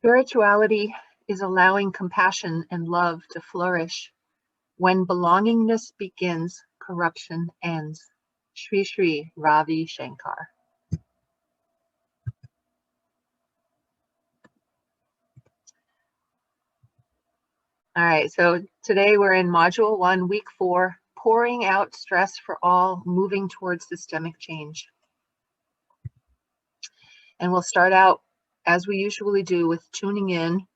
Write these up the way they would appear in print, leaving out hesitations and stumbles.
Spirituality is allowing compassion and love to flourish. When belongingness begins, corruption ends. Shri Shri Ravi Shankar. All right, so today we're in Module 1, Week 4, Pouring Out Stress for All, Moving Towards Systemic Change. And we'll start out, as we usually do, with tuning in,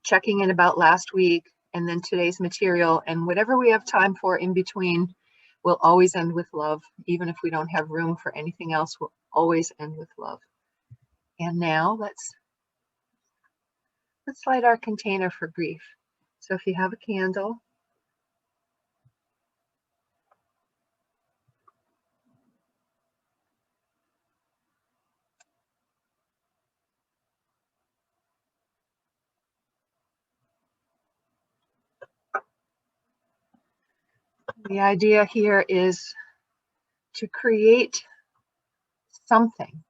checking in about last week, and then today's material, and whatever we have time for in between, we'll always end with love. Even if we don't have room for anything else, we'll always end with love. And now let's light our container for grief. So if you have a candle, the idea here is to create something,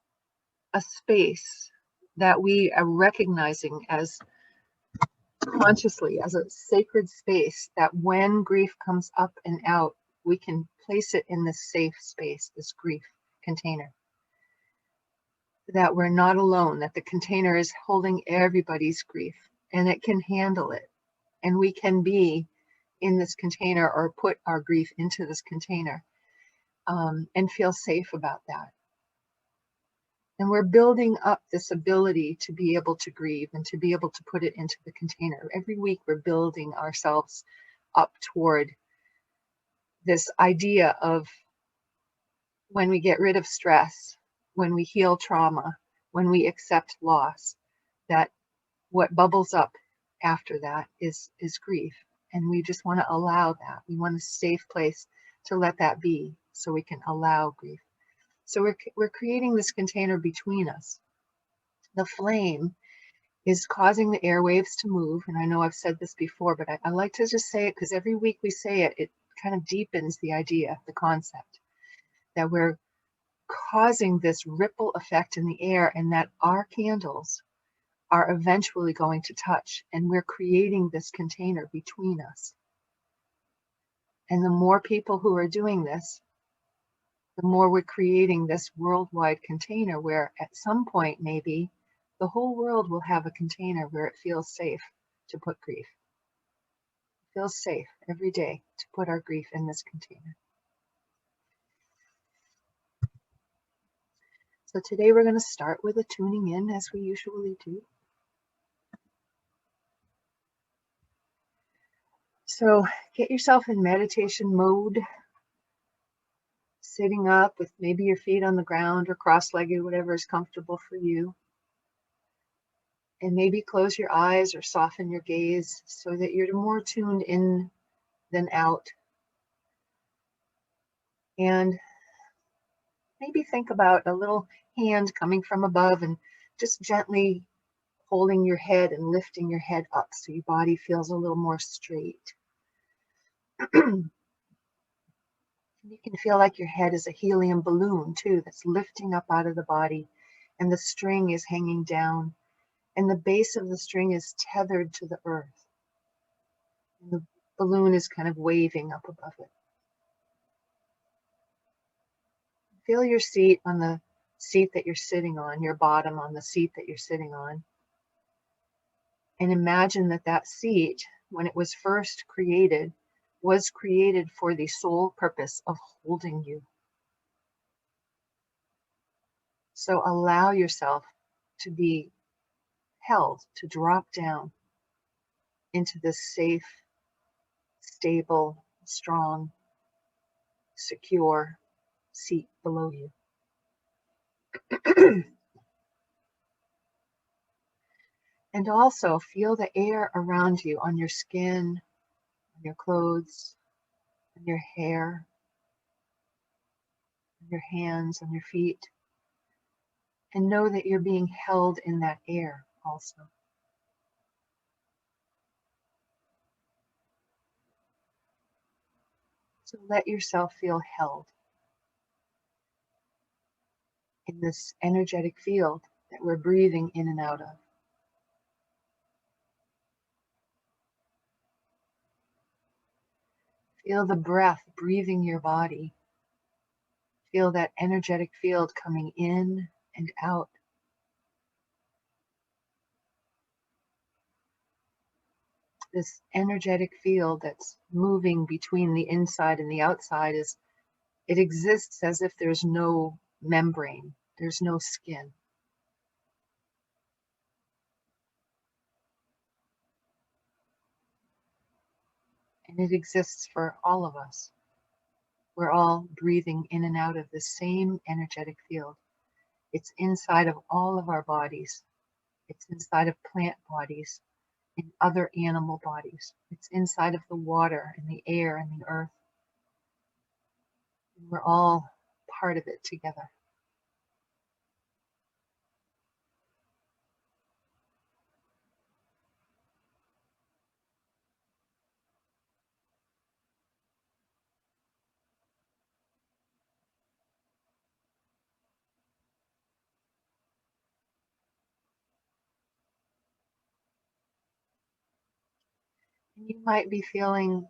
a space that we are recognizing as consciously as a sacred space, that when grief comes up and out, we can place it in this safe space, this grief container. That we're not alone, that the container is holding everybody's grief and it can handle it. And we can be in this container or put our grief into this container and feel safe about that. And we're building up this ability to be able to grieve and to be able to put it into the container. Every week we're building ourselves up toward this idea of when we get rid of stress, when we heal trauma, when we accept loss, that what bubbles up after that is grief. And we just want to allow that. We want a safe place to let that be so we can allow grief. So we're creating this container between us. The flame is causing the airwaves to move. And I know I've said this before, but I like to just say it because every week we say it, it kind of deepens the idea, the concept, that we're causing this ripple effect in the air and that our candles are eventually going to touch, and we're creating this container between us. And the more people who are doing this, the more we're creating this worldwide container where at some point maybe the whole world will have a container where it feels safe to put grief. It feels safe every day to put our grief in this container. So today we're going to start with a tuning in as we usually do. So get yourself in meditation mode, sitting up with maybe your feet on the ground or cross-legged, whatever is comfortable for you. And maybe close your eyes or soften your gaze so that you're more tuned in than out. And maybe think about a little hand coming from above and just gently holding your head and lifting your head up so your body feels a little more straight. You can feel like your head is a helium balloon too, that's lifting up out of the body, and the string is hanging down, and the base of the string is tethered to the earth. And the balloon is kind of waving up above it. Feel your seat on the seat that you're sitting on, your bottom on the seat that you're sitting on. And imagine that that seat, when it was first created, was created for the sole purpose of holding you. So allow yourself to be held, to drop down into this safe, stable, strong, secure seat below you. And also feel the air around you on your skin, on your clothes, on your hair, on your hands, on your feet. And know that you're being held in that air also. So let yourself feel held in this energetic field that we're breathing in and out of. Feel the breath breathing your body. Feel that energetic field coming in and out. This energetic field that's moving between the inside and the outside it exists as if there's no membrane, there's no skin. And it exists for all of us. We're all breathing in and out of the same energetic field. It's inside of all of our bodies. It's inside of plant bodies, in other animal bodies. It's inside of the water and the air and the earth. And we're all part of it together. And you might be feeling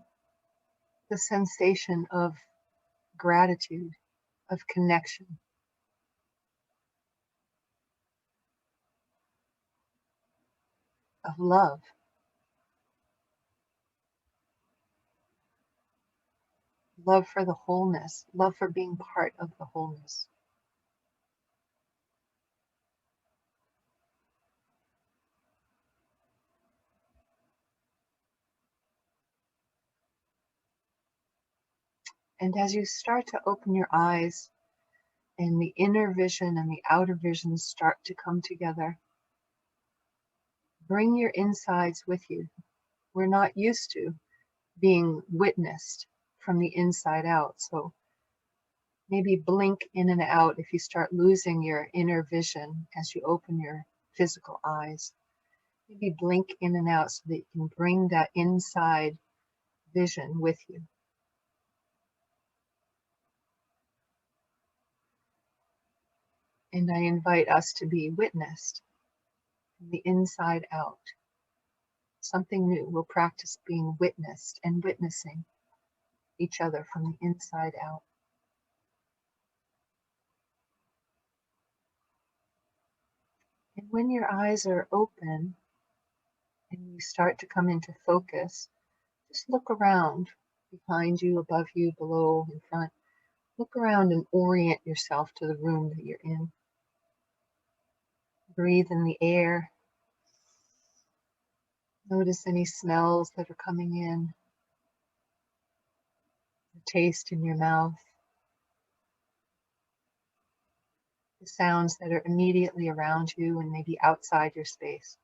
the sensation of gratitude, of connection, of love. Love for the wholeness, love for being part of the wholeness. And as you start to open your eyes and the inner vision and the outer vision start to come together, bring your insides with you. We're not used to being witnessed from the inside out. So maybe blink in and out if you start losing your inner vision as you open your physical eyes. Maybe blink in and out so that you can bring that inside vision with you. And I invite us to be witnessed from the inside out. Something new. We'll practice being witnessed and witnessing each other from the inside out. And when your eyes are open and you start to come into focus, just look around behind you, above you, below, in front. Look around and orient yourself to the room that you're in. Breathe in the air. Notice any smells that are coming in. The taste in your mouth. The sounds that are immediately around you and maybe outside your space.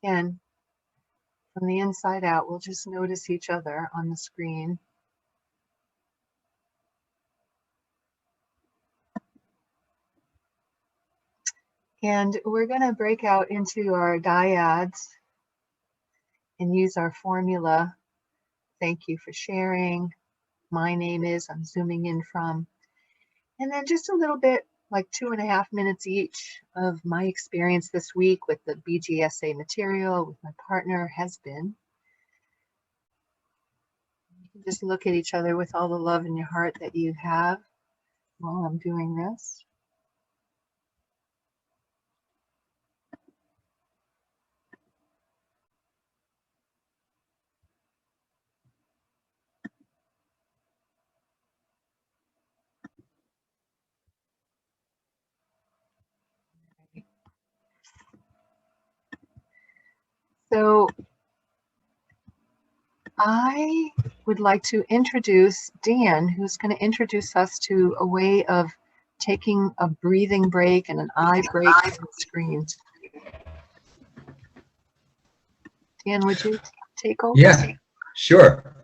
Again, from the inside out, we'll just notice each other on the screen. And we're going to break out into our dyads and use our formula. Thank you for sharing. My name is, I'm zooming in from. And then just a little bit, like 2.5 minutes each of my experience this week with the BGSA material with my partner has been. You can just look at each other with all the love in your heart that you have while I'm doing this. So I would like to introduce Dan, who's going to introduce us to a way of taking a breathing break and an eye break from the screen. Dan, would you take over? Yeah, sure.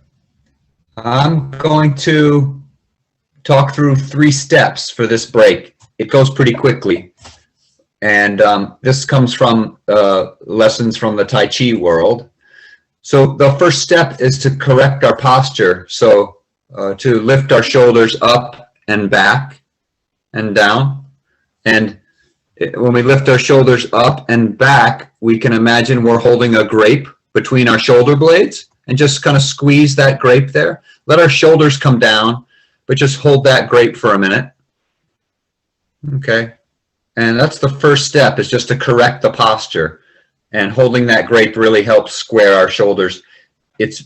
I'm going to talk through 3 steps for this break. It goes pretty quickly. And this comes from lessons from the Tai Chi world. So the first step is to correct our posture. So to lift our shoulders up and back and down. And when we lift our shoulders up and back, we can imagine we're holding a grape between our shoulder blades and just kind of squeeze that grape there. Let our shoulders come down, but just hold that grape for a minute. Okay. And that's the first step, is just to correct the posture. And holding that grape really helps square our shoulders. It's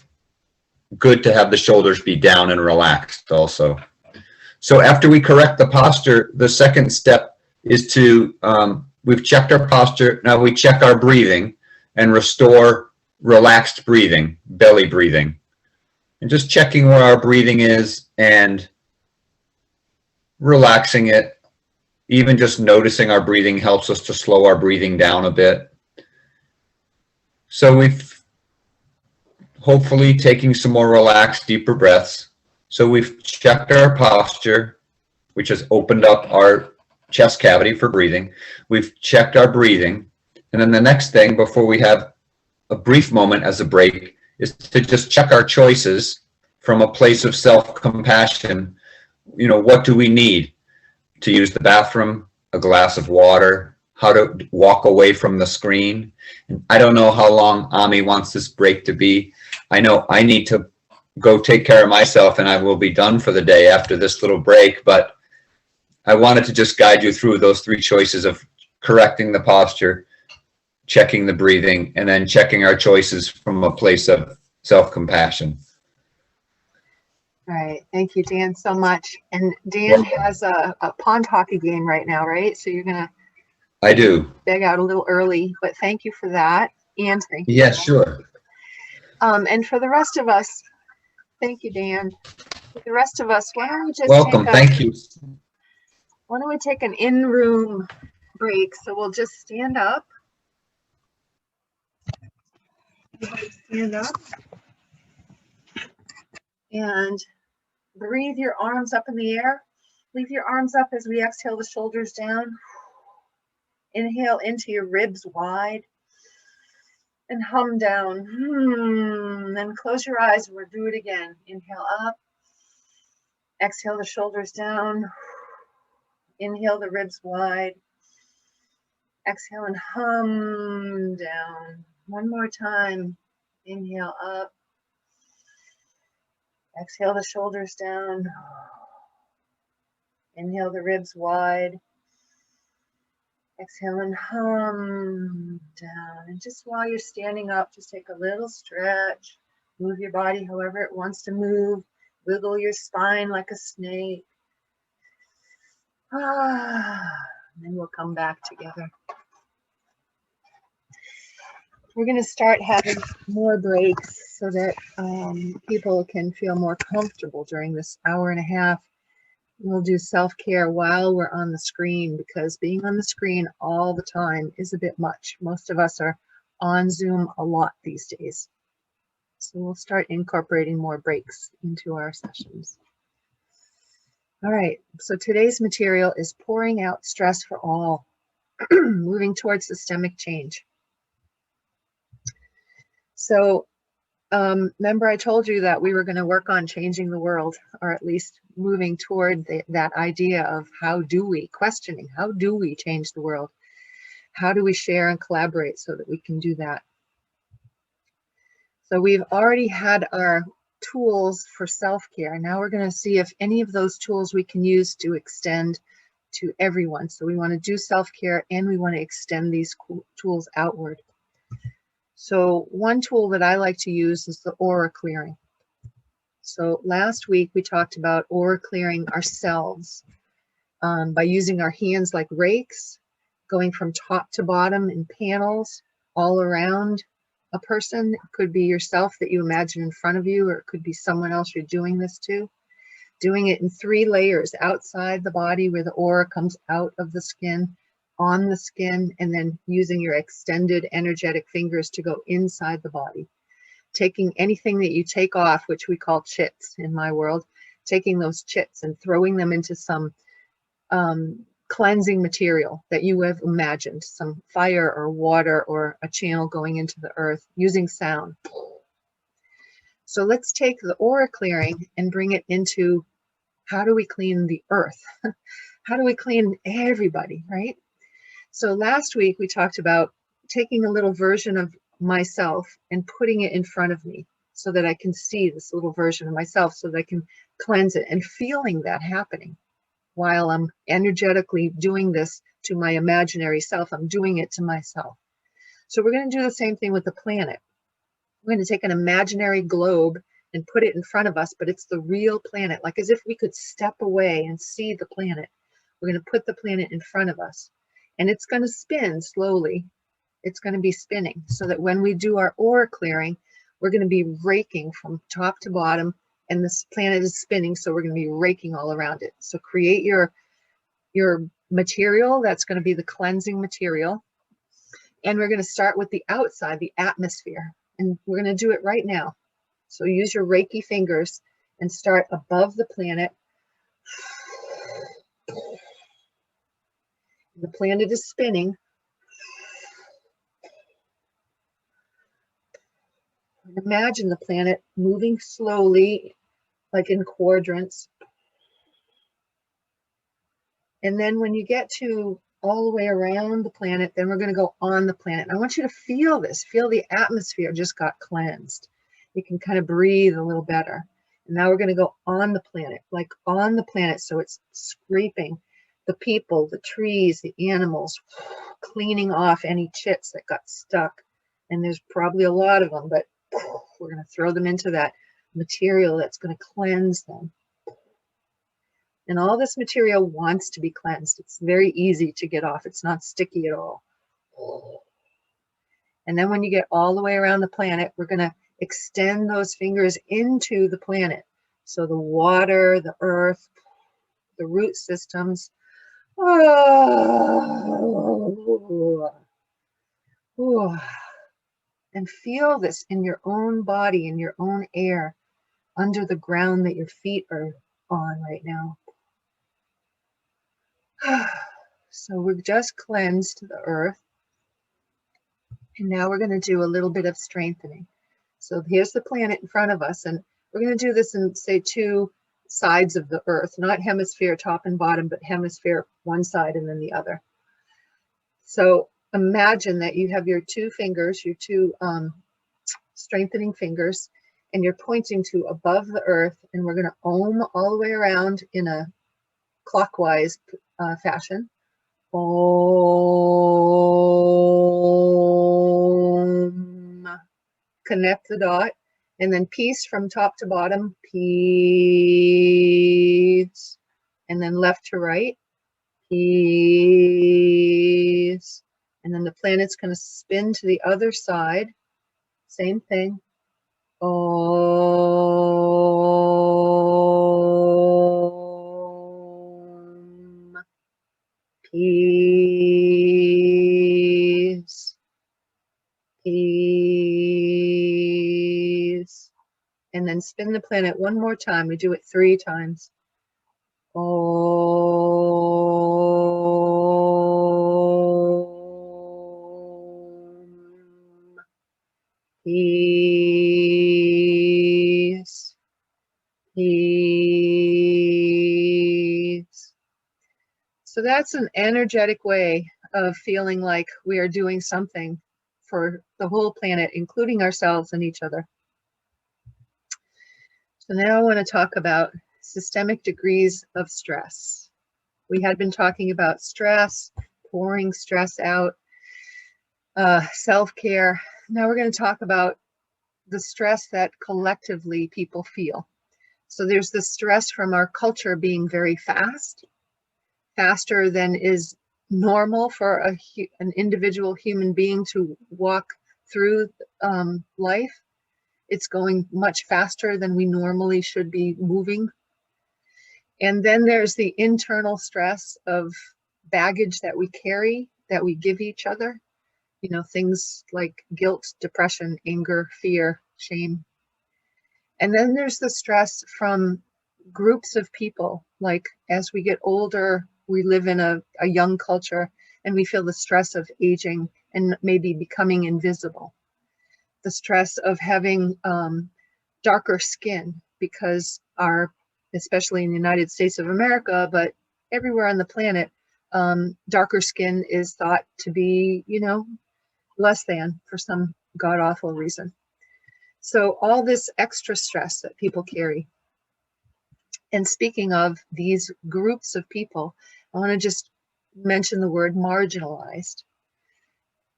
good to have the shoulders be down and relaxed also. So after we correct the posture, the second step is to, we've checked our posture, now we check our breathing and restore relaxed breathing, belly breathing. And just checking where our breathing is and relaxing it. Even just noticing our breathing helps us to slow our breathing down a bit. So we've hopefully taking some more relaxed, deeper breaths. So we've checked our posture, which has opened up our chest cavity for breathing. We've checked our breathing. And then the next thing, before we have a brief moment as a break, is to just check our choices from a place of self-compassion. You know, what do we need? To use the bathroom, a glass of water, how to walk away from the screen. And I don't know how long Ami wants this break to be. I know I need to go take care of myself and I will be done for the day after this little break, but I wanted to just guide you through those three choices of correcting the posture, checking the breathing, and then checking our choices from a place of self-compassion. All right, thank you, Dan, so much. And Dan has a pond hockey game right now, right? So you're gonna I do. beg out a little early, but thank you for that. And thank you. Yes, sure. And for the rest of us, thank you, Dan. For the rest of us, why don't we just Welcome, thank you. Why don't we take an in-room break? So we'll just stand up. Stand up. And breathe your arms up in the air. Leave your arms up as we exhale the shoulders down. Inhale into your ribs wide. And hum down. Then close your eyes and we'll do it again. Inhale up. Exhale the shoulders down. Inhale the ribs wide. Exhale and hum down. One more time. Inhale up. Exhale the shoulders down. Inhale the ribs wide. Exhale and hum down. And just while you're standing up, just take a little stretch. Move your body however it wants to move. Wiggle your spine like a snake. And then we'll come back together. We're going to start having more breaks so that people can feel more comfortable during this hour and a half. We'll do self-care while we're on the screen, because being on the screen all the time is a bit much. Most of us are on Zoom a lot these days. So we'll start incorporating more breaks into our sessions. All right, so today's material is pouring out stress for all, moving towards systemic change. So remember I told you that we were going to work on changing the world, or at least moving toward that idea of how do we change the world? How do we share and collaborate so that we can do that? So we've already had our tools for self-care. Now we're going to see if any of those tools we can use to extend to everyone. So we want to do self-care and we want to extend these tools outward. So one tool that I like to use is the aura clearing. So last week we talked about aura clearing ourselves by using our hands like rakes, going from top to bottom in panels all around a person. It could be yourself that you imagine in front of you, or it could be someone else you're doing this to. Doing it in 3 layers: outside the body where the aura comes out of the skin, on the skin, and then using your extended energetic fingers to go inside the body. Taking anything that you take off, which we call chits in my world, taking those chits and throwing them into some cleansing material that you have imagined, some fire or water or a channel going into the earth, using sound. So let's take the aura clearing and bring it into how do we clean the earth? How do we clean everybody, right? So last week we talked about taking a little version of myself and putting it in front of me so that I can see this little version of myself, so that I can cleanse it, and feeling that happening while I'm energetically doing this to my imaginary self. I'm doing it to myself. So we're going to do the same thing with the planet. We're going to take an imaginary globe and put it in front of us, but it's the real planet, like as if we could step away and see the planet. We're going to put the planet in front of us, and it's going to spin slowly. It's going to be spinning, so that when we do our aura clearing, we're going to be raking from top to bottom, and this planet is spinning, so we're going to be raking all around it. So create your material that's going to be the cleansing material, and we're going to start with the outside, the atmosphere, and we're going to do it right now. So use your Reiki fingers and start above the planet. The planet is spinning. And imagine the planet moving slowly, like in quadrants. And then when you get to all the way around the planet, then we're going to go on the planet. I want you to feel this. Feel the atmosphere just got cleansed. You can kind of breathe a little better. And now we're going to go on the planet, like on the planet. So it's scraping the people, the trees, the animals, cleaning off any chits that got stuck. And there's probably a lot of them, but we're going to throw them into that material that's going to cleanse them. And all this material wants to be cleansed. It's very easy to get off. It's not sticky at all. And then when you get all the way around the planet, we're going to extend those fingers into the planet. So the water, the earth, the root systems. And feel this in your own body, in your own air, under the ground that your feet are on right now. So we've just cleansed the earth. And now we're going to do a little bit of strengthening. So here's the planet in front of us. And we're going to do this in, say, two sides of the earth, not hemisphere top and bottom, but hemisphere one side and then the other. So imagine that you have your two fingers, your two strengthening fingers, and you're pointing to above the earth. And we're going to ohm all the way around in a clockwise fashion. Om. Connect the dot, and then peace from top to bottom. Peace. And then left to right. Peace. And then the planet's going to spin to the other side. Same thing. Om. Peace. Peace. And then spin the planet one more time. We do it 3 times. Om. Peace. Peace. So that's an energetic way of feeling like we are doing something for the whole planet, including ourselves and each other. So now I want to talk about systemic degrees of stress. We had been talking about stress, pouring stress out, self-care. Now we're going to talk about the stress that collectively people feel. So there's the stress from our culture being very fast, faster than is normal for an individual human being to walk through life. It's going much faster than we normally should be moving. And then there's the internal stress of baggage that we carry, that we give each other. You know, things like guilt, depression, anger, fear, shame. And then there's the stress from groups of people. Like as we get older, we live in a young culture and we feel the stress of aging and maybe becoming invisible. The stress of having darker skin, because especially in the United States of America, but everywhere on the planet, darker skin is thought to be, less than for some god-awful reason. So all this extra stress that people carry. And speaking of these groups of people, I want to just mention the word marginalized.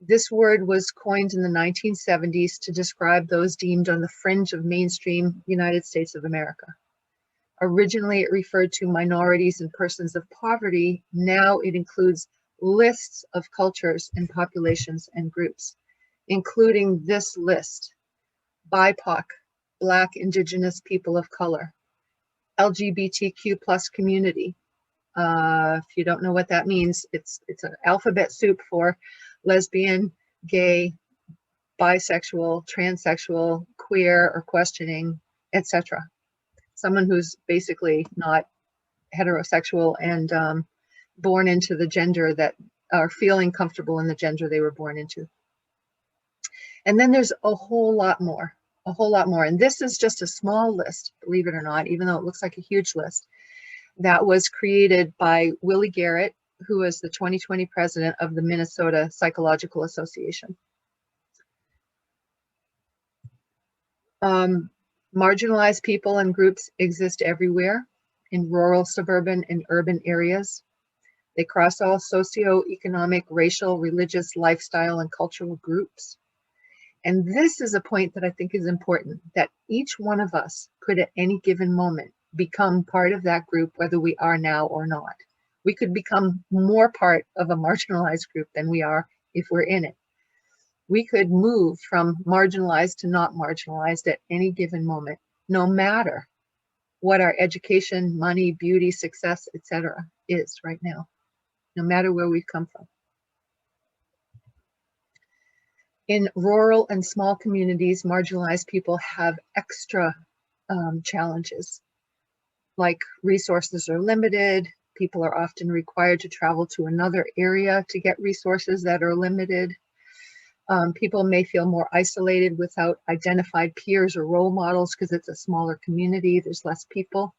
This word was coined in the 1970s to describe those deemed on the fringe of mainstream United States of America. Originally, it referred to minorities and persons of poverty. Now it includes lists of cultures and populations and groups, including this list: BIPOC, Black, Indigenous, people of color, LGBTQ plus community. If you don't know what that means, it's an alphabet soup for lesbian, gay, bisexual, transsexual, queer or questioning, etc. Someone who's basically not heterosexual and born into the gender that are feeling comfortable in the gender they were born into. And then there's a whole lot more. And this is just a small list, believe it or not, even though it looks like a huge list, that was created by Willie Garrett, who is the 2020 president of the Minnesota Psychological Association. Marginalized people and groups exist everywhere, in rural, suburban, and urban areas. They cross all socioeconomic, racial, religious, lifestyle, and cultural groups. And this is a point that I think is important, that each one of us could at any given moment become part of that group, whether we are now or not. We could become more part of a marginalized group than we are if we're in it. We could move from marginalized to not marginalized at any given moment, no matter what our education, money, beauty, success, etc. is right now, no matter where we've come from. In rural and small communities, marginalized people have extra challenges, like resources are limited. People are often required to travel to another area to get resources that are limited. People may feel more isolated without identified peers or role models because it's a smaller community. There's less people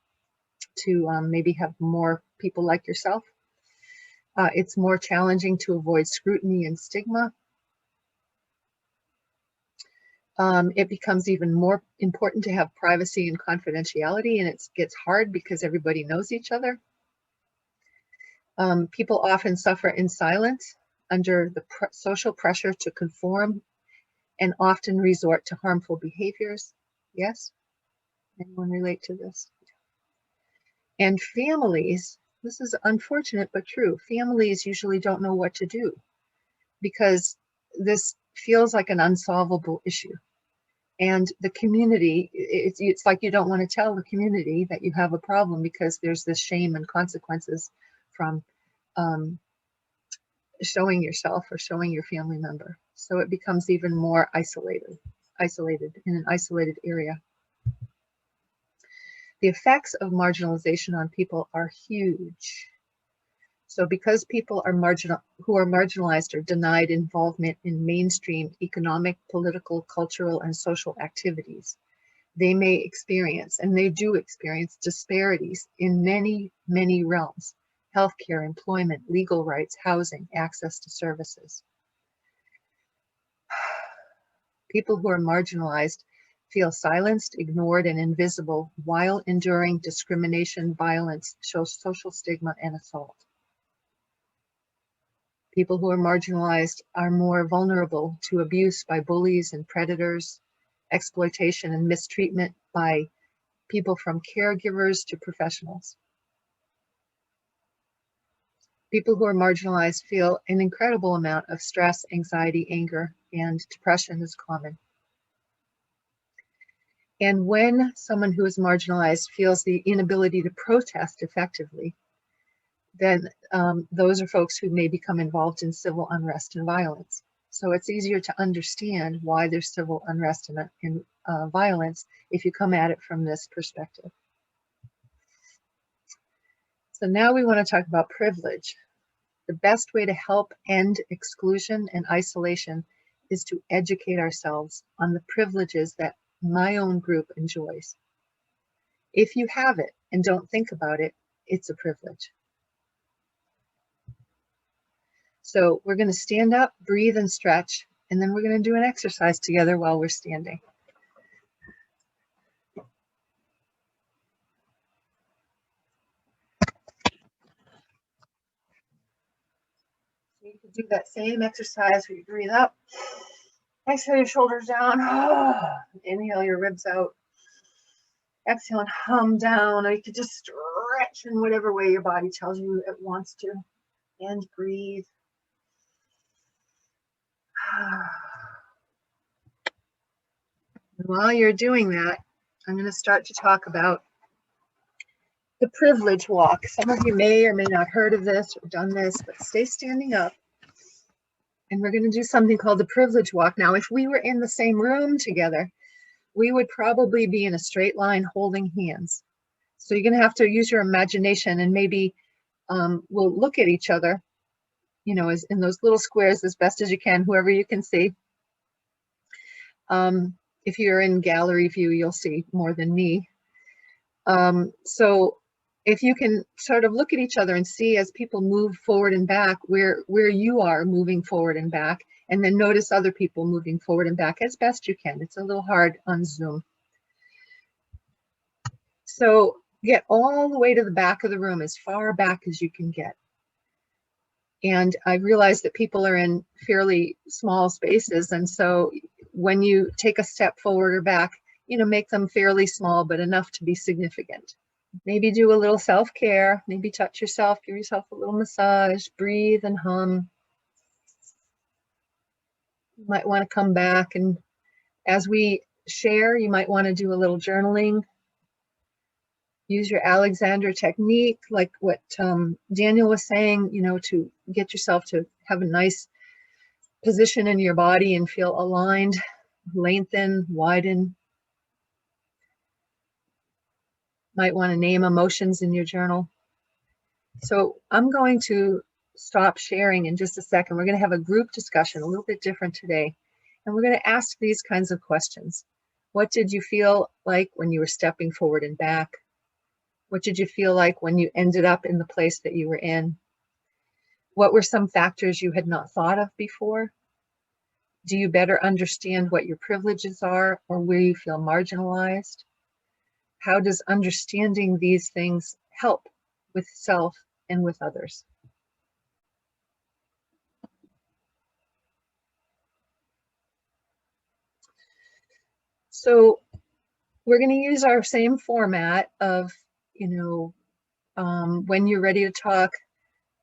to maybe have more people like yourself. It's more challenging to avoid scrutiny and stigma. It becomes even more important to have privacy and confidentiality, and it gets hard because everybody knows each other. People often suffer in silence under the social pressure to conform and often resort to harmful behaviors. Yes? Anyone relate to this? And families, this is unfortunate but true, families usually don't know what to do because this feels like an unsolvable issue. And the community, it's like you don't want to tell the community that you have a problem because there's this shame and consequences from showing yourself or showing your family member. So it becomes even more isolated in an isolated area. The effects of marginalization on people are huge. So because people are who are marginalized or denied involvement in mainstream economic, political, cultural, and social activities, they may experience, and they do experience, disparities in many, many realms: healthcare, employment, legal rights, housing, access to services. People who are marginalized feel silenced, ignored, and invisible while enduring discrimination, violence, social stigma, and assault. People who are marginalized are more vulnerable to abuse by bullies and predators, exploitation and mistreatment by people from caregivers to professionals. People who are marginalized feel an incredible amount of stress, anxiety, anger, and depression is common. And when someone who is marginalized feels the inability to protest effectively, then those are folks who may become involved in civil unrest and violence. So it's easier to understand why there's civil unrest and violence if you come at it from this perspective. So now we want to talk about privilege. The best way to help end exclusion and isolation is to educate ourselves on the privileges that my own group enjoys. If you have it and don't think about it, it's a privilege. So we're going to stand up, breathe, and stretch, and then we're going to do an exercise together while we're standing. So you can do that same exercise where you breathe up, exhale your shoulders down, inhale your ribs out, exhale and hum down, or you could just stretch in whatever way your body tells you it wants to, and breathe. And while you're doing that, I'm going to start to talk about the privilege walk. Some of you may or may not heard of this or done this, but stay standing up. And we're going to do something called the privilege walk. Now, if we were in the same room together, we would probably be in a straight line holding hands. So you're going to have to use your imagination, and maybe we'll look at each other, you know, as in those little squares as best as you can, whoever you can see. If you're in gallery view, you'll see more than me. So if you can sort of look at each other and see as people move forward and back where you are moving forward and back, and then notice other people moving forward and back as best you can. It's a little hard on Zoom. So get all the way to the back of the room, as far back as you can get. And I realize that people are in fairly small spaces, and so when you take a step forward or back, you know, make them fairly small, but enough to be significant. Maybe do a little self-care, maybe touch yourself, give yourself a little massage, breathe and hum. You might want to come back, and as we share, you might want to do a little journaling. Use your Alexander technique, like what Daniel was saying, you know, to get yourself to have a nice position in your body and feel aligned, lengthen, widen. Might want to name emotions in your journal. So I'm going to stop sharing in just a second. We're going to have a group discussion, a little bit different today. And we're going to ask these kinds of questions. What did you feel like when you were stepping forward and back? What did you feel like when you ended up in the place that you were in? What were some factors you had not thought of before? Do you better understand what your privileges are or where you feel marginalized? How does understanding these things help with self and with others? So we're going to use our same format of, you know, when you're ready to talk,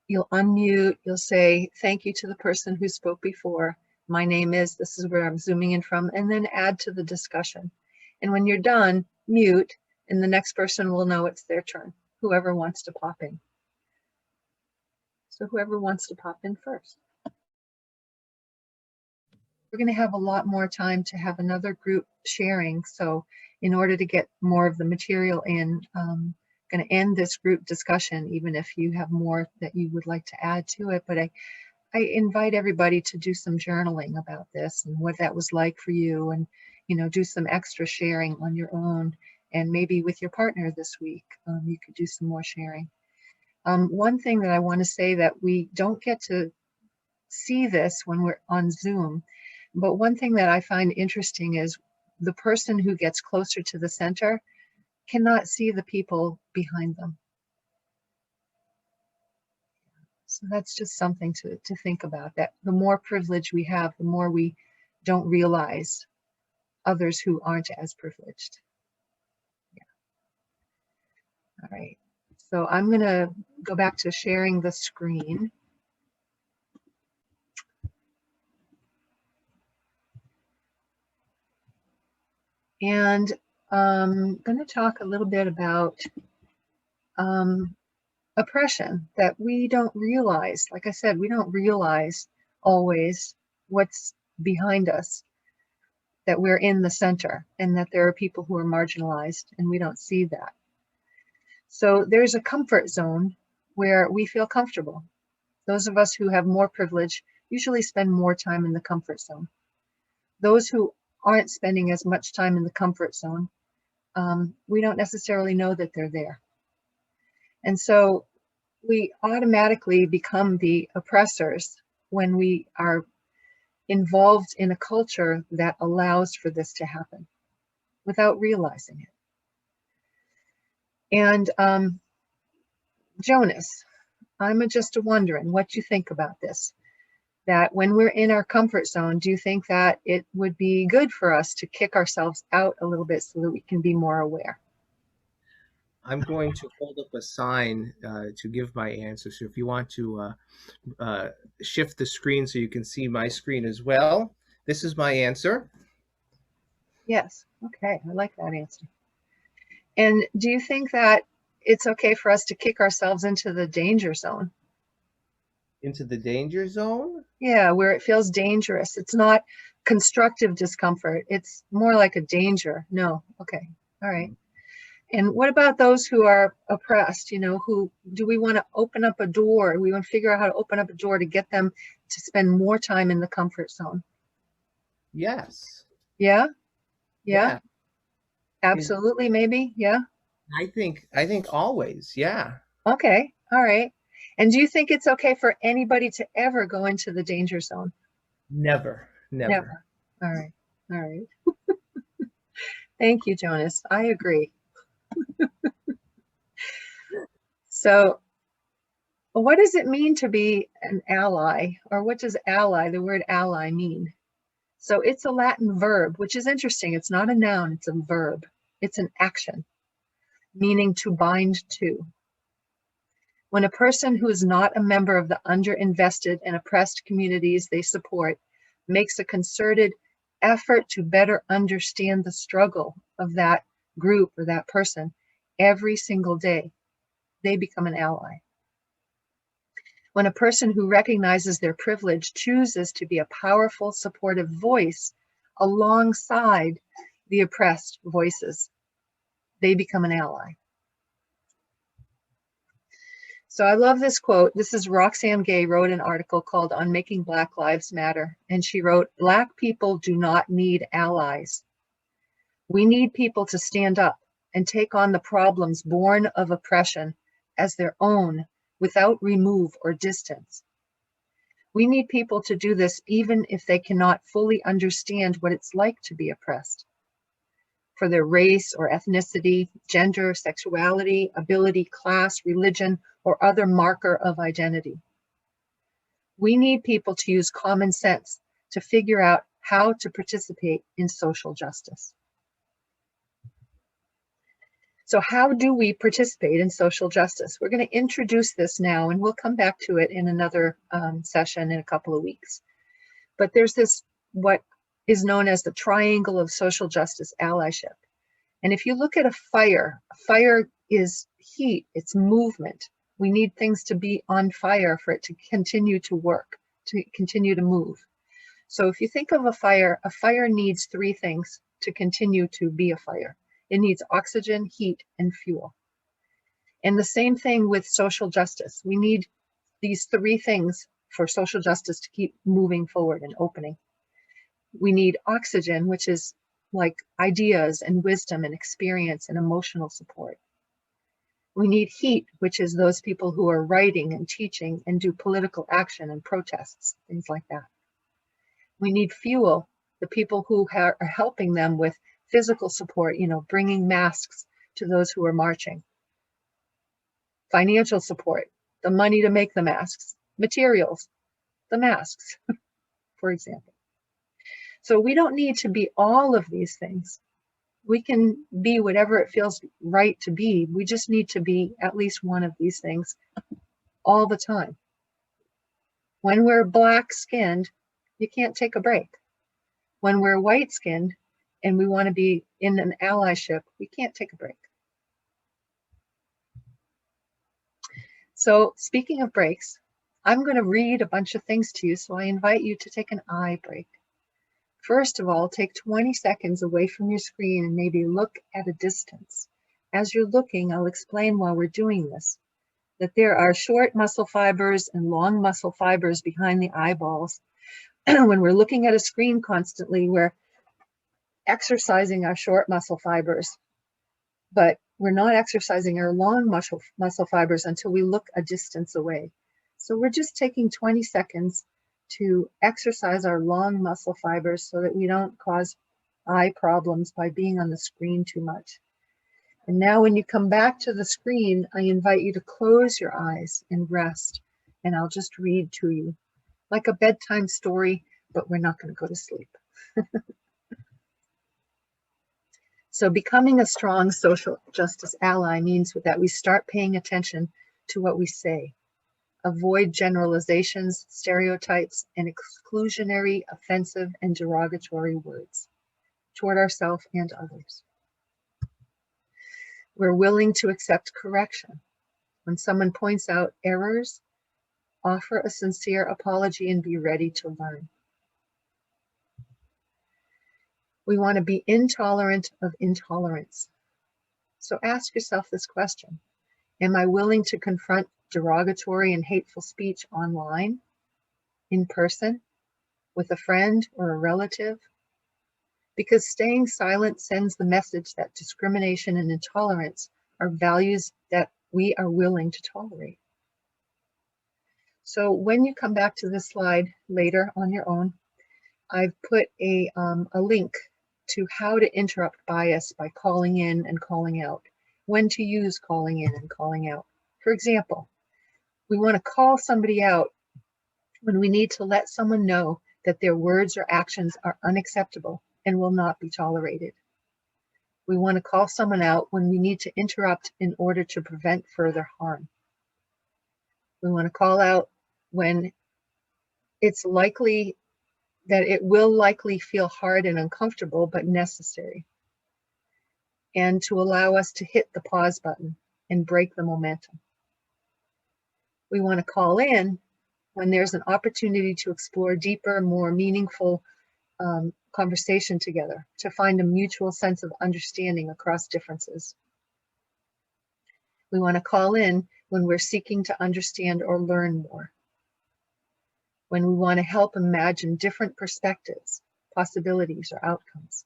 you'll unmute, you'll say thank you to the person who spoke before. My name is, this is where I'm zooming in from, and then add to the discussion. And when you're done, mute, and the next person will know it's their turn, whoever wants to pop in. So whoever wants to pop in first. We're going to have a lot more time to have another group sharing. So in order to get more of the material in, I'm going to end this group discussion, even if you have more that you would like to add to it. But I invite everybody to do some journaling about this and what that was like for you, and, you know, do some extra sharing on your own, and maybe with your partner this week, you could do some more sharing. One thing that I want to say, that we don't get to see this when we're on Zoom, but one thing that I find interesting is the person who gets closer to the center cannot see the people behind them. So that's just something to think about, that the more privilege we have, the more we don't realize others who aren't as privileged. Yeah. All right. So I'm going to go back to sharing the screen. And I'm going to talk a little bit about oppression that we don't realize. Like I said, we don't realize always what's behind us, that we're in the center, and that there are people who are marginalized, and we don't see that. So there's a comfort zone where we feel comfortable. Those of us who have more privilege usually spend more time in the comfort zone. Those who aren't spending as much time in the comfort zone, we don't necessarily know that they're there. And so we automatically become the oppressors when we are involved in a culture that allows for this to happen without realizing it. And Jonas, I'm just wondering what you think about this. That when we're in our comfort zone, do you think that it would be good for us to kick ourselves out a little bit so that we can be more aware? I'm going to hold up a sign to give my answer. So if you want to shift the screen so you can see my screen as well, this is my answer. Yes. Okay. I like that answer. And do you think that it's okay for us to kick ourselves into the danger zone? Into the danger zone? Yeah, where it feels dangerous. It's not constructive discomfort. It's more like a danger. No. Okay. All right. And what about those who are oppressed? Who do we want to open up a door? We want to figure out how to open up a door to get them to spend more time in the comfort zone. Yes. Yeah. Yeah. Yeah. Absolutely. Maybe. Yeah. I think always. Yeah. Okay. All right. And do you think it's okay for anybody to ever go into the danger zone? Never. Never. All right. All right. Thank you, Jonas. I agree. So what does it mean to be an ally? Or what does ally, the word ally, mean? So it's a Latin verb, which is interesting. It's not a noun, it's a verb. It's an action, meaning to bind to. When a person who is not a member of the underinvested and oppressed communities they support makes a concerted effort to better understand the struggle of that group or that person every single day, they become an ally. When a person who recognizes their privilege chooses to be a powerful, supportive voice alongside the oppressed voices, they become an ally. So I love this quote. This is Roxane Gay wrote an article called On Making Black Lives Matter. And she wrote, "Black people do not need allies. We need people to stand up and take on the problems born of oppression as their own without remove or distance. We need people to do this even if they cannot fully understand what it's like to be oppressed for their race or ethnicity, gender, sexuality, ability, class, religion, or other marker of identity. We need people to use common sense to figure out how to participate in social justice." So how do we participate in social justice? We're going to introduce this now, and we'll come back to it in another session in a couple of weeks. But there's this, what is known as the triangle of social justice allyship. And if you look at a fire is heat, it's movement. We need things to be on fire for it to continue to work, to continue to move. So if you think of a fire needs three things to continue to be a fire. It needs oxygen, heat, and fuel. And the same thing with social justice. We need these three things for social justice to keep moving forward and opening. We need oxygen, which is like ideas and wisdom and experience and emotional support. We need heat, which is those people who are writing and teaching and do political action and protests, things like that. We need fuel, the people who are helping them with physical support, bringing masks to those who are marching. Financial support, the money to make the masks. Materials, the masks, for example. So we don't need to be all of these things. We can be whatever it feels right to be. We just need to be at least one of these things all the time. When we're black-skinned, you can't take a break. When we're white-skinned and we want to be in an allyship, we can't take a break. So speaking of breaks, I'm going to read a bunch of things to you, so I invite you to take an eye break. First of all, take 20 seconds away from your screen and maybe look at a distance. As you're looking, I'll explain while we're doing this, that there are short muscle fibers and long muscle fibers behind the eyeballs. When we're looking at a screen constantly, we're exercising our short muscle fibers, but we're not exercising our long muscle fibers until we look a distance away. So we're just taking 20 seconds to exercise our long muscle fibers so that we don't cause eye problems by being on the screen too much. And now when you come back to the screen, I invite you to close your eyes and rest, and I'll just read to you like a bedtime story, but we're not going to go to sleep. So becoming a strong social justice ally means that we start paying attention to what we say, avoid generalizations, stereotypes, and exclusionary, offensive, and derogatory words toward ourselves and others. We're willing to accept correction. When someone points out errors, offer a sincere apology and be ready to learn. We want to be intolerant of intolerance. So ask yourself this question: am I willing to confront derogatory and hateful speech online, in person, with a friend or a relative? Because staying silent sends the message that discrimination and intolerance are values that we are willing to tolerate. So when you come back to this slide later on your own, I've put a link to how to interrupt bias by calling in and calling out, when to use calling in and calling out. For example, we want to call somebody out when we need to let someone know that their words or actions are unacceptable and will not be tolerated. We want to call someone out when we need to interrupt in order to prevent further harm. We want to call out when it's likely that it will likely feel hard and uncomfortable, but necessary, and to allow us to hit the pause button and break the momentum. We want to call in when there's an opportunity to explore deeper, more meaningful conversation together, to find a mutual sense of understanding across differences. We want to call in when we're seeking to understand or learn more, when we want to help imagine different perspectives, possibilities, or outcomes.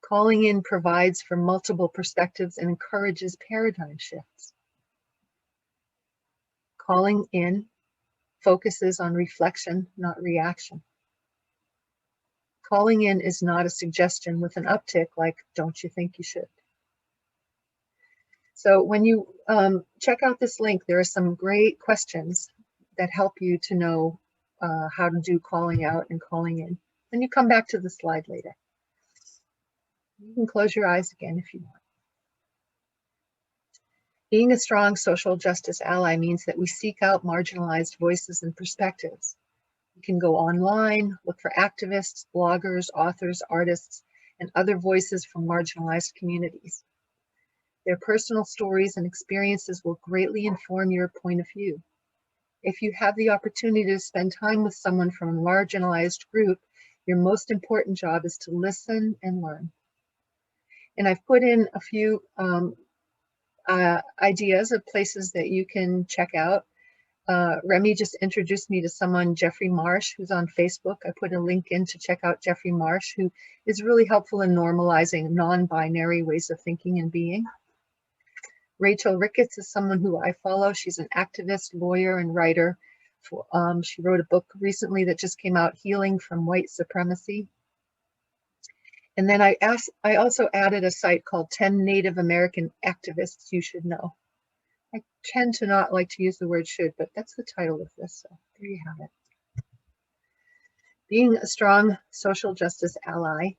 Calling in provides for multiple perspectives and encourages paradigm shifts. Calling in focuses on reflection, not reaction. Calling in is not a suggestion with an uptick like, don't you think you should? So when you check out this link, there are some great questions that help you to know how to do calling out and calling in. And you come back to the slide later. You can close your eyes again if you want. Being a strong social justice ally means that we seek out marginalized voices and perspectives. You can go online, look for activists, bloggers, authors, artists, and other voices from marginalized communities. Their personal stories and experiences will greatly inform your point of view. If you have the opportunity to spend time with someone from a marginalized group, your most important job is to listen and learn. And I've put in a few ideas of places that you can check out. Remy just introduced me to someone, Jeffrey Marsh, who's on Facebook. I put a link in to check out Jeffrey Marsh, who is really helpful in normalizing non-binary ways of thinking and being. Rachel Ricketts is someone who I follow. She's an activist, lawyer, and writer. She wrote a book recently that just came out, Healing from White Supremacy. And then I also added a site called 10 Native American Activists You Should Know. I tend to not like to use the word should, but that's the title of this, so there you have it. Being a strong social justice ally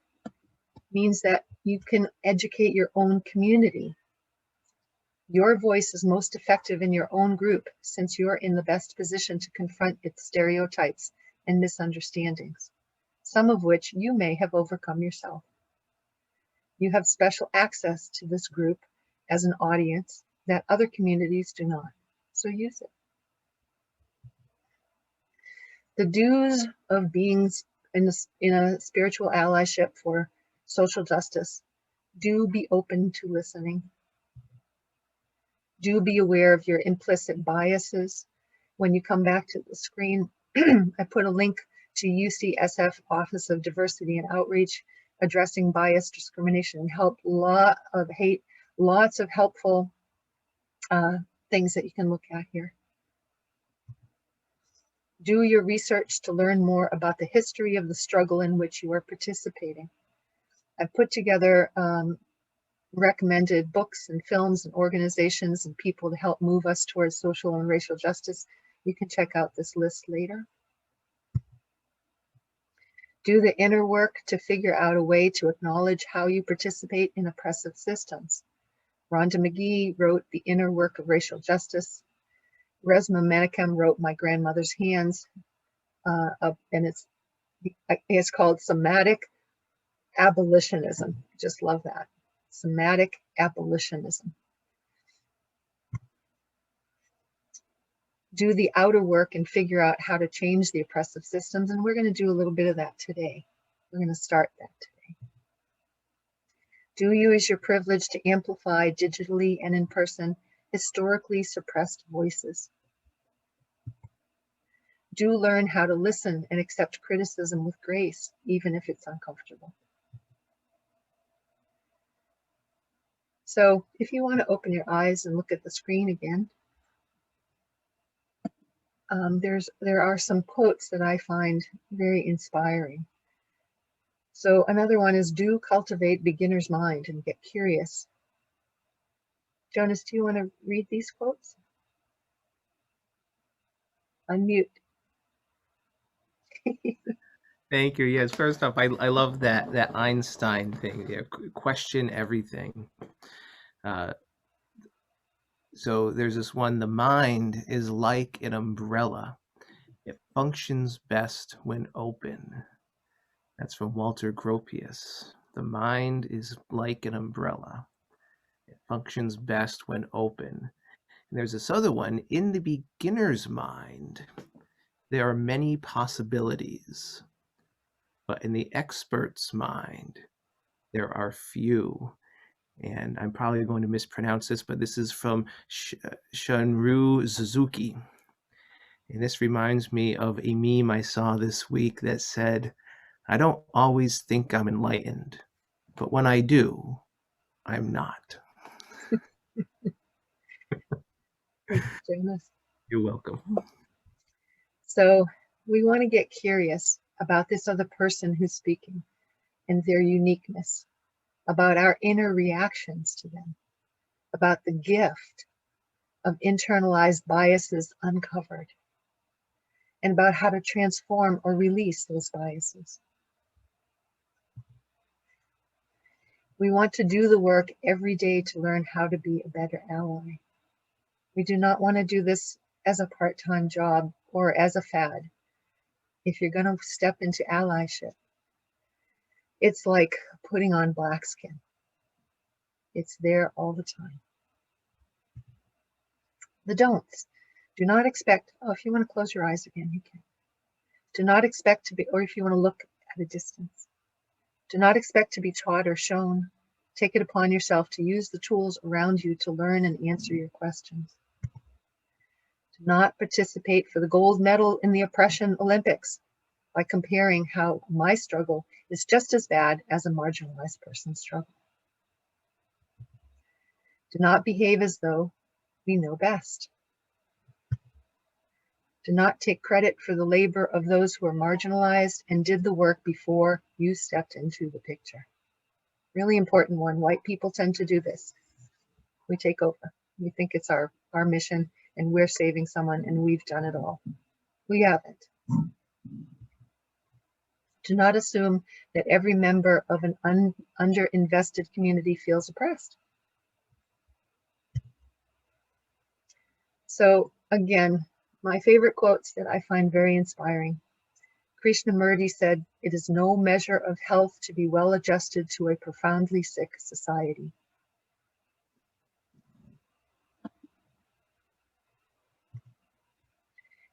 means that you can educate your own community. Your voice is most effective in your own group since you're in the best position to confront its stereotypes and misunderstandings, some of which you may have overcome yourself. You have special access to this group as an audience that other communities do not, so use it. The dues of being in a spiritual allyship for social justice: do be open to listening. Do be aware of your implicit biases. When you come back to the screen, I put a link to UCSF Office of Diversity and Outreach, addressing bias, discrimination, and help, lots of helpful things that you can look at here. Do your research to learn more about the history of the struggle in which you are participating. I've put together recommended books and films and organizations and people to help move us towards social and racial justice. You can check out this list later. Do the inner work to figure out a way to acknowledge how you participate in oppressive systems. Rhonda McGee wrote The Inner Work of Racial Justice. Resmaa Menakem wrote My Grandmother's Hands, and it's called Somatic Abolitionism. Just love that. Somatic abolitionism. Do the outer work and figure out how to change the oppressive systems. And we're going to do a little bit of that today. We're going to start that today. Do use your privilege to amplify digitally and in person historically suppressed voices. Do learn how to listen and accept criticism with grace, even if it's uncomfortable. So if you want to open your eyes and look at the screen again, there are some quotes that I find very inspiring. So another one is, do cultivate beginner's mind and get curious. Jonas, do you want to read these quotes? Unmute. Thank you. Yes, first off, I love that Einstein thing. Yeah, question everything. So there's this one, the mind is like an umbrella. It functions best when open. That's from Walter Gropius. The mind is like an umbrella. It functions best when open. And there's this other one, in the beginner's mind, there are many possibilities, but in the expert's mind, there are few. And I'm probably going to mispronounce this, but this is from Shunryu Suzuki. And this reminds me of a meme I saw this week that said, I don't always think I'm enlightened, but when I do, I'm not. Thank you, Jonas. You're welcome. So we want to get curious about this other person who's speaking and their uniqueness, about our inner reactions to them, about the gift of internalized biases uncovered, and about how to transform or release those biases. We want to do the work every day to learn how to be a better ally. We do not want to do this as a part-time job or as a fad. If you're going to step into allyship, it's like putting on black skin. It's there all the time. The don'ts. Do not expect, oh, if you want to close your eyes again, you can. Do not expect to be, or if you want to look at a distance, do not expect to be taught or shown. Take it upon yourself to use the tools around you to learn and answer your questions. Do not participate for the gold medal in the oppression Olympics by comparing how my struggle is just as bad as a marginalized person's struggle. Do not behave as though we know best. Do not take credit for the labor of those who are marginalized and did the work before you stepped into the picture. Really important one. White people tend to do this. We take over. We think it's our mission and we're saving someone and we've done it all. We haven't. Do not assume that every member of an underinvested community feels oppressed. So again, my favorite quotes that I find very inspiring. Krishnamurti said, "It is no measure of health to be well adjusted to a profoundly sick society."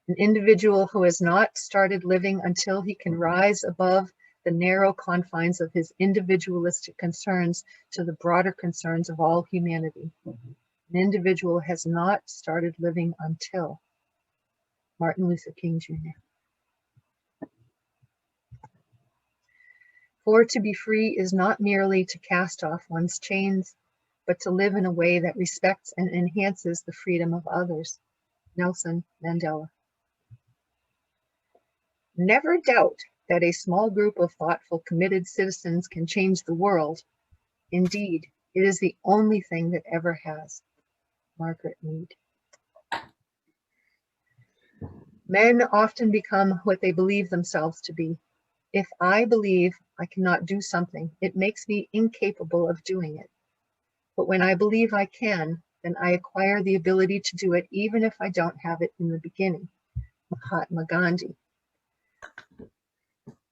An individual who has not started living until he can rise above the narrow confines of his individualistic concerns to the broader concerns of all humanity. An individual has not started living until. Martin Luther King Jr. For to be free is not merely to cast off one's chains, but to live in a way that respects and enhances the freedom of others. Nelson Mandela. Never doubt that a small group of thoughtful, committed citizens can change the world. Indeed, it is the only thing that ever has. Margaret Mead. Men often become what they believe themselves to be. If I believe I cannot do something, it makes me incapable of doing it. But when I believe I can, then I acquire the ability to do it even if I don't have it in the beginning. Mahatma Gandhi.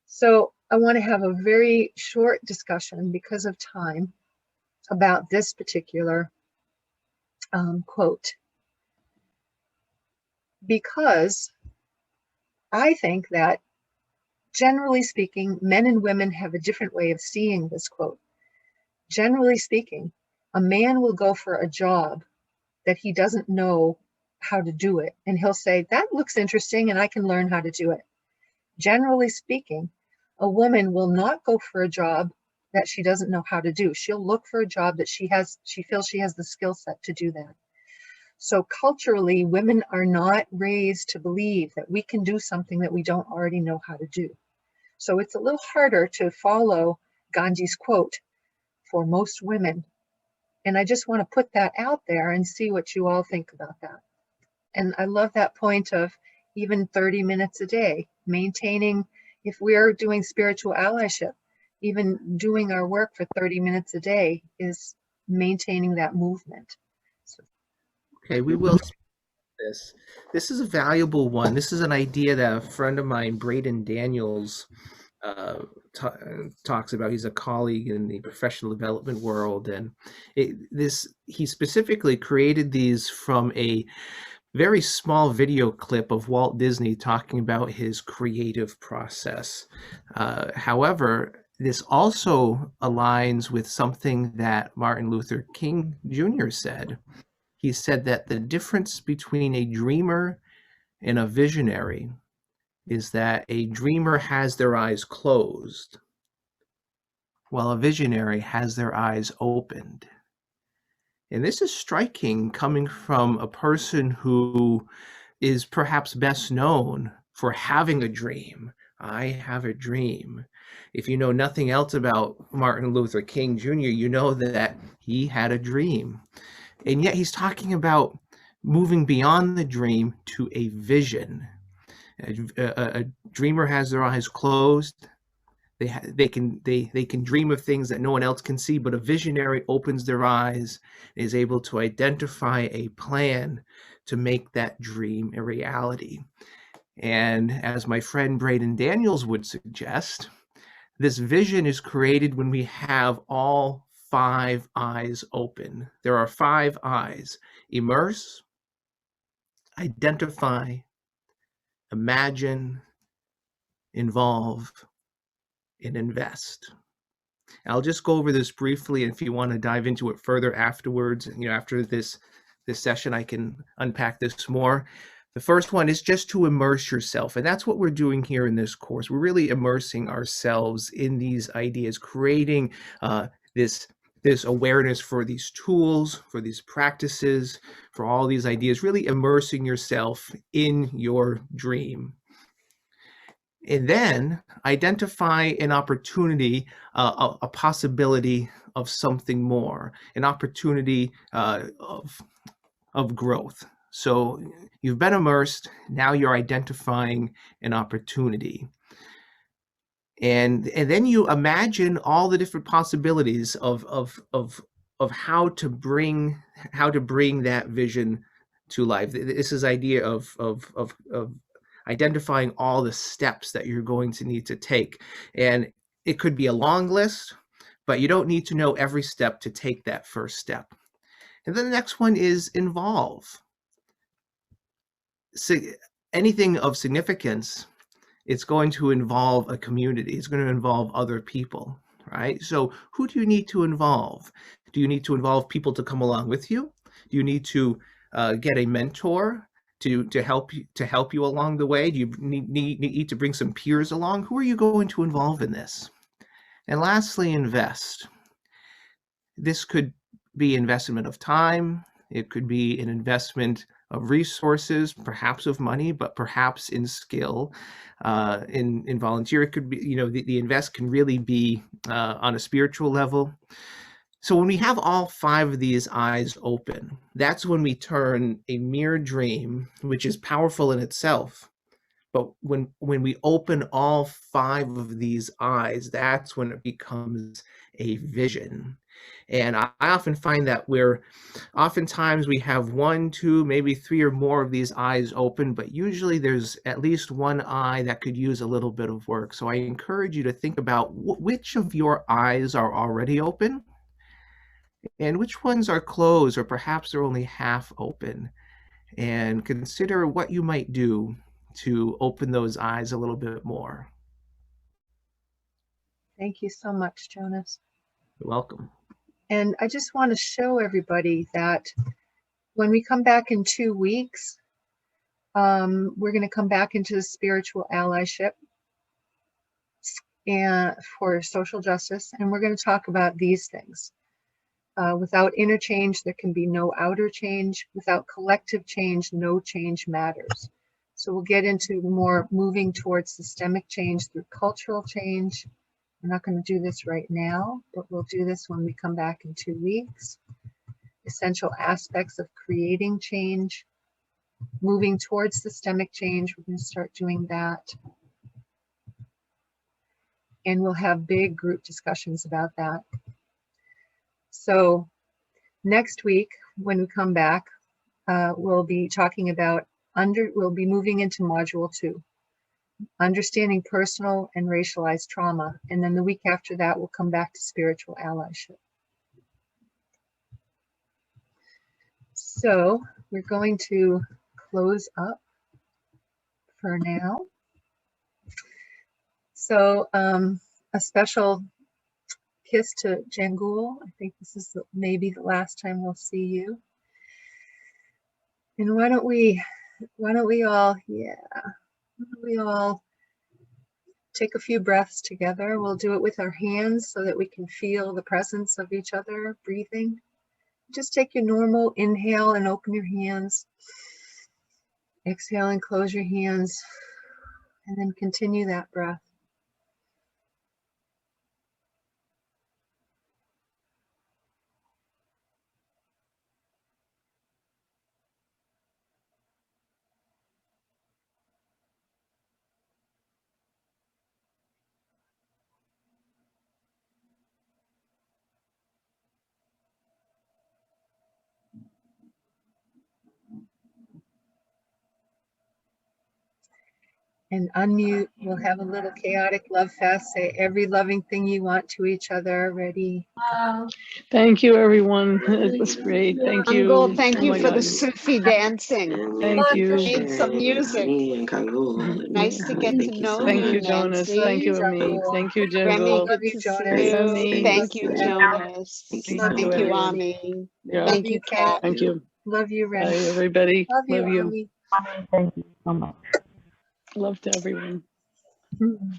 So I want to have a very short discussion because of time about this particular quote. Because I think that, generally speaking, men and women have a different way of seeing this quote. Generally speaking, a man will go for a job that he doesn't know how to do it, and he'll say, that looks interesting and I can learn how to do it. Generally speaking, a woman will not go for a job that she doesn't know how to do. She'll look for a job that she feels she has the skill set to do that. So culturally, women are not raised to believe that we can do something that we don't already know how to do. So it's a little harder to follow Gandhi's quote for most women. And I just want to put that out there and see what you all think about that. And I love that point of even 30 minutes a day, maintaining, if we're doing spiritual allyship, even doing our work for 30 minutes a day is maintaining that movement. So, Okay, we will speak about this. This is a valuable one. This is an idea that a friend of mine, Braden Daniels, talks about. He's a colleague in the professional development world, and he specifically created these from a very small video clip of Walt Disney talking about his creative process. However, this also aligns with something that Martin Luther King Jr. said. He said that the difference between a dreamer and a visionary is that a dreamer has their eyes closed, while a visionary has their eyes opened. And this is striking coming from a person who is perhaps best known for having a dream. I have a dream. If you know nothing else about Martin Luther King Jr., you know that he had a dream. And yet he's talking about moving beyond the dream to a vision. A dreamer has their eyes closed. They can dream of things that no one else can see, but a visionary opens their eyes and is able to identify a plan to make that dream a reality. And as my friend Braden Daniels would suggest, this vision is created when we have all 5 eyes open. There are 5 eyes: immerse, identify, imagine, involve, and invest. I'll just go over this briefly, and if you want to dive into it further afterwards, after this session, I can unpack this more. The first one is just to immerse yourself, and that's what we're doing here in this course. We're really immersing ourselves in these ideas, creating this awareness for these tools, for these practices, for all these ideas, really immersing yourself in your dream. And then identify an opportunity, a possibility of something more, an opportunity of growth. So you've been immersed, now you're identifying an opportunity. And then you imagine all the different possibilities of how to bring that vision to life. This is idea of identifying all the steps that you're going to need to take. And it could be a long list, but you don't need to know every step to take that first step. And then the next one is involve. So anything of significance, it's going to involve a community. It's going to involve other people, right? So who do you need to involve? Do you need to involve people to come along with you? Do you need to get a mentor to help you along the way? Do you need to bring some peers along? Who are you going to involve in this? And lastly, invest. This could be investment of time. It could be an investment of resources, perhaps of money, but perhaps in skill, in volunteer. It could be, the invest can really be on a spiritual level. So when we have all 5 of these eyes open, that's when we turn a mere dream, which is powerful in itself. But when we open all 5 of these eyes, that's when it becomes a vision. And I often find that oftentimes we have 1, 2, maybe 3 or more of these eyes open, but usually there's at least one eye that could use a little bit of work. So I encourage you to think about which of your eyes are already open and which ones are closed, or perhaps they're only half open. And consider what you might do to open those eyes a little bit more. Thank you so much, Jonas. You're welcome. And I just want to show everybody that when we come back in 2 weeks, we're going to come back into the spiritual allyship and for social justice, and we're going to talk about these things. Without inner change, there can be no outer change. Without collective change, no change matters. So we'll get into more moving towards systemic change through cultural change. We're not going to do this right now, but we'll do this when we come back in 2 weeks. Essential aspects of creating change, moving towards systemic change. We're going to start doing that. And we'll have big group discussions about that. So next week, when we come back, we'll be talking about we'll be moving into module 2, understanding personal and racialized trauma. And then the week after that, we'll come back to spiritual allyship. So we're going to close up for now. So a special kiss to Jangul. I think this is maybe the last time we'll see you. And why don't we all take a few breaths together. We'll do it with our hands so that we can feel the presence of each other breathing. Just take your normal inhale and open your hands. Exhale and close your hands, and then continue that breath. And unmute. We'll have a little chaotic love fest. Say every loving thing you want to each other. Ready? Thank you, everyone. It was great. Thank you. Uncle, thank Oh you my for the God. Sufi dancing. Thank you. Need some music. Nice to get to know Thank you, you, Jonas. Nancy. Thank you, Ami. Thank you, Remy, Jingle. good you, to Jonas. see Remy. you. Thank you, Jonas. Thank Thank you, everyone. Ami. Yeah. Thank you, Kat. Thank you. Love you, Bye, Ren. everybody. Love you, Love you. Ami. Love to everyone. Mm.